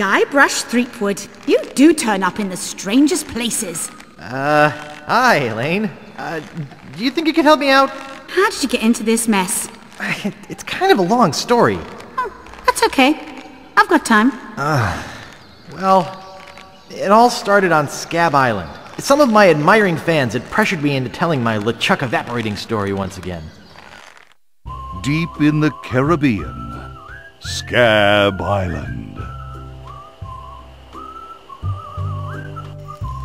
Guybrush Threepwood, you do turn up in the strangest places. Hi, Elaine. Do you think you could help me out? How did you get into this mess? It's kind of a long story. Oh, that's okay. I've got time. Well, it all started on Scab Island. Some of my admiring fans had pressured me into telling my LeChuck evaporating story once again. Deep in the Caribbean, Scab Island.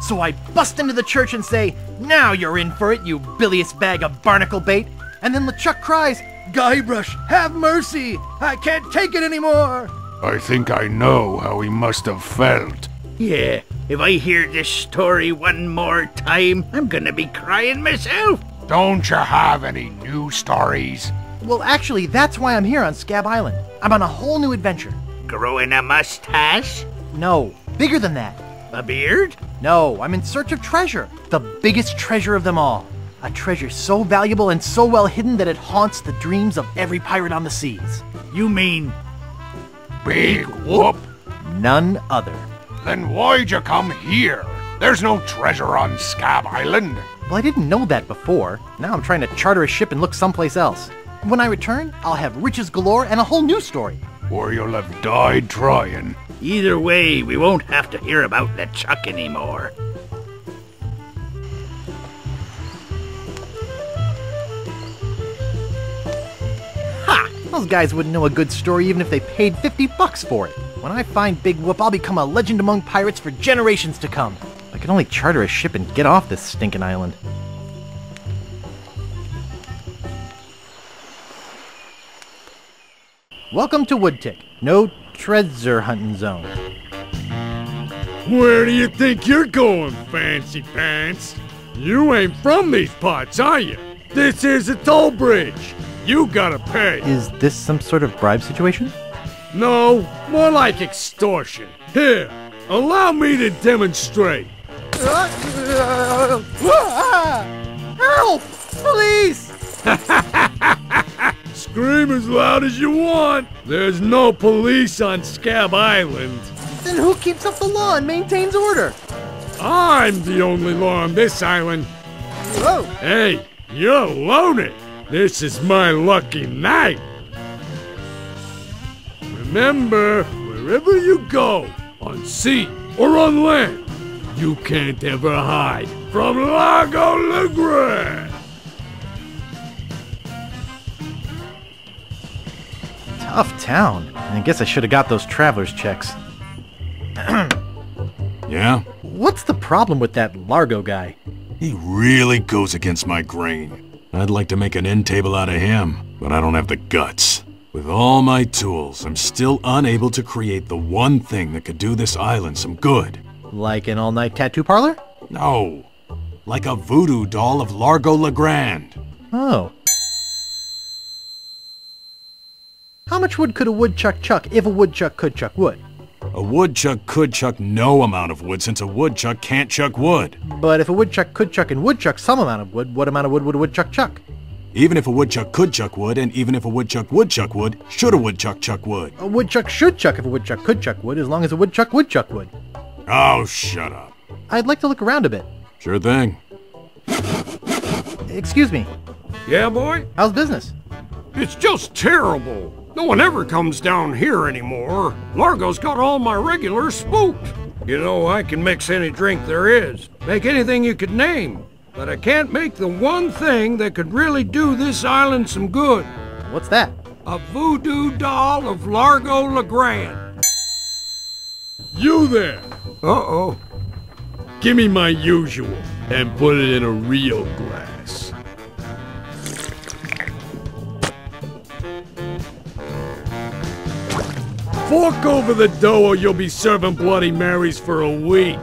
So I bust into the church and say, "Now you're in for it, you bilious bag of barnacle bait." And then LeChuck cries, "Guybrush, have mercy! I can't take it anymore!" I think I know how he must have felt. Yeah, if I hear this story one more time, I'm gonna be crying myself. Don't you have any new stories? Well, actually, that's why I'm here on Scab Island. I'm on a whole new adventure. Growing a mustache? No, bigger than that. A beard? No, I'm in search of treasure. The biggest treasure of them all. A treasure so valuable and so well hidden that it haunts the dreams of every pirate on the seas. You mean Big whoop? None other. Then why'd you come here? There's no treasure on Scab Island. Well, I didn't know that before. Now I'm trying to charter a ship and look someplace else. When I return, I'll have riches galore and a whole new story. Or you'll have died trying. Either way, we won't have to hear about LeChuck anymore. Ha! Those guys wouldn't know a good story even if they paid $50 for it. When I find Big Whoop, I'll become a legend among pirates for generations to come. I can only charter a ship and get off this stinking island. Welcome to Woodtick. No treasure hunting zone. Where do you think you're going, fancy pants? You ain't from these parts, are you? This is a toll bridge. You gotta pay. Is this some sort of bribe situation? No, more like extortion. Here, allow me to demonstrate. Help! Police! Scream as loud as you want. There's no police on Scab Island. Then who keeps up the law and maintains order? I'm the only law on this island. Whoa! Hey, you're loaded. This is my lucky night. Remember, wherever you go, on sea or on land, you can't ever hide from Largo Legrand. Tough town. I guess I should have got those traveler's checks. Yeah? What's the problem with that Largo guy? He really goes against my grain. I'd like to make an end table out of him, but I don't have the guts. With all my tools, I'm still unable to create the one thing that could do this island some good. Like an all-night tattoo parlor? No. Like a voodoo doll of Largo Legrand. Oh. How much wood could a woodchuck chuck if a woodchuck could chuck wood? A woodchuck could chuck no amount of wood since a woodchuck can't chuck wood. But if a woodchuck could chuck and woodchuck some amount of wood, what amount of wood would a woodchuck chuck? Even if a woodchuck could chuck wood, and even if a woodchuck would chuck wood, should a woodchuck chuck wood? A woodchuck should chuck if a woodchuck could chuck wood, as long as a woodchuck would chuck wood. Oh, shut up. I'd like to look around a bit. Sure thing. Excuse me. Yeah, boy? How's business? It's just terrible. No one ever comes down here anymore. Largo's got all my regulars spooked. You know, I can mix any drink there is, make anything you could name, but I can't make the one thing that could really do this island some good. What's that? A voodoo doll of Largo Legrand. You there! Uh-oh. Give me my usual, and put it in a real glass. Fork over the dough or you'll be serving Bloody Marys for a week.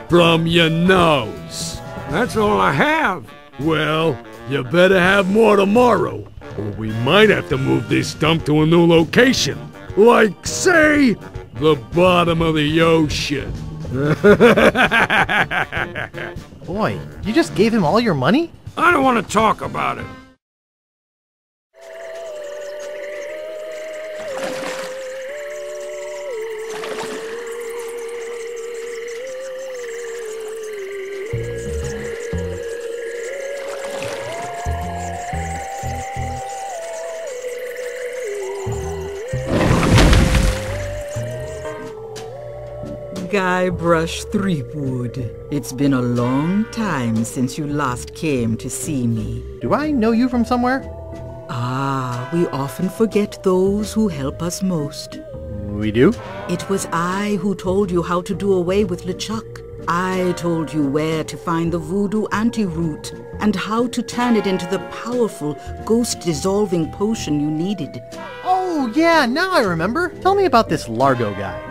From your nose. That's all I have. Well, you better have more tomorrow, or we might have to move this dump to a new location. Like, say, the bottom of the ocean. Boy, you just gave him all your money? I don't want to talk about it. Guybrush Threepwood. It's been a long time since you last came to see me. Do I know you from somewhere? Ah, we often forget those who help us most. We do? It was I who told you how to do away with LeChuck. I told you where to find the voodoo antiroot and how to turn it into the powerful, ghost-dissolving potion you needed. Oh, yeah, now I remember. Tell me about this Largo guy.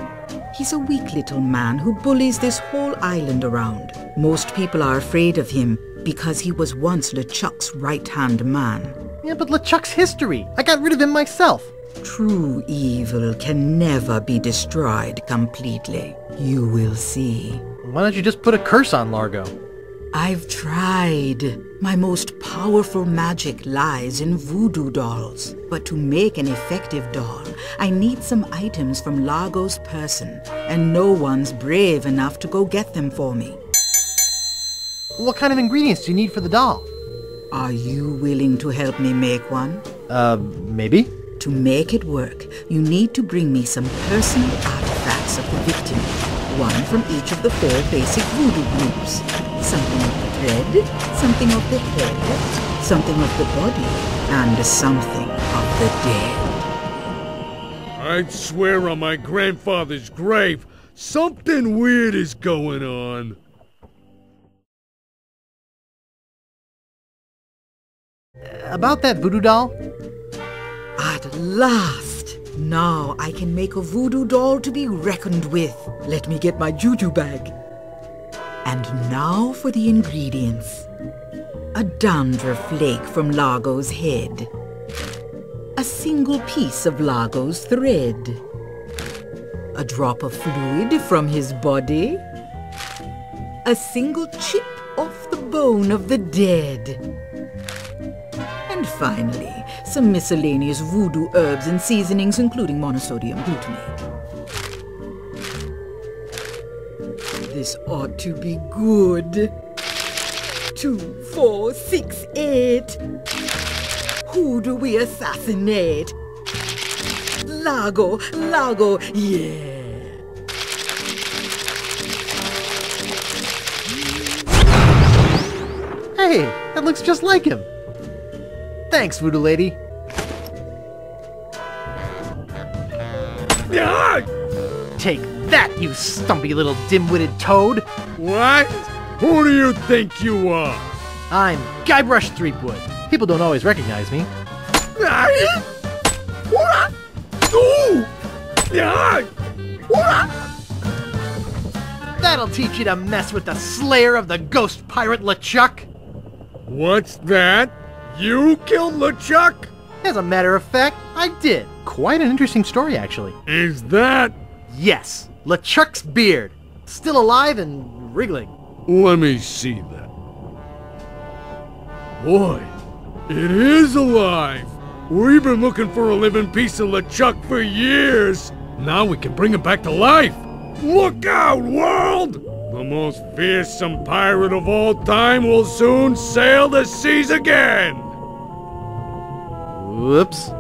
He's a weak little man who bullies this whole island around. Most people are afraid of him because he was once LeChuck's right-hand man. Yeah, but LeChuck's history. I got rid of him myself. True evil can never be destroyed completely. You will see. Why don't you just put a curse on Largo? I've tried. My most powerful magic lies in voodoo dolls. But to make an effective doll, I need some items from Largo's person, and no one's brave enough to go get them for me. What kind of ingredients do you need for the doll? Are you willing to help me make one? Maybe? To make it work, you need to bring me some personal artifacts of the victim. One from each of the 4 basic voodoo groups. Something of the head, something of the head, something of the body, and something of the dead. I'd swear on my grandfather's grave, something weird is going on. About that voodoo doll? At last! Now I can make a voodoo doll to be reckoned with. Let me get my juju bag. And now for the ingredients. A dandruff flake from Largo's head. A single piece of Largo's thread. A drop of fluid from his body. A single chip off the bone of the dead. And finally, some miscellaneous voodoo herbs and seasonings, including monosodium glutamate. This ought to be good. 2, 4, 6, 8. Who do we assassinate? Largo, Largo, yeah. Hey, that looks just like him. Thanks, voodoo lady. Take that, you stumpy little dim-witted toad. What? Who do you think you are? I'm Guybrush Threepwood. People don't always recognize me. That'll teach you to mess with the slayer of the ghost pirate LeChuck. What's that? You killed LeChuck? As a matter of fact, I did. Quite an interesting story, actually. Is that? Yes, LeChuck's beard. Still alive and wriggling. Let me see that. Boy, it is alive. We've been looking for a living piece of LeChuck for years. Now we can bring him back to life. Look out, world! The most fearsome pirate of all time will soon sail the seas again. Whoops.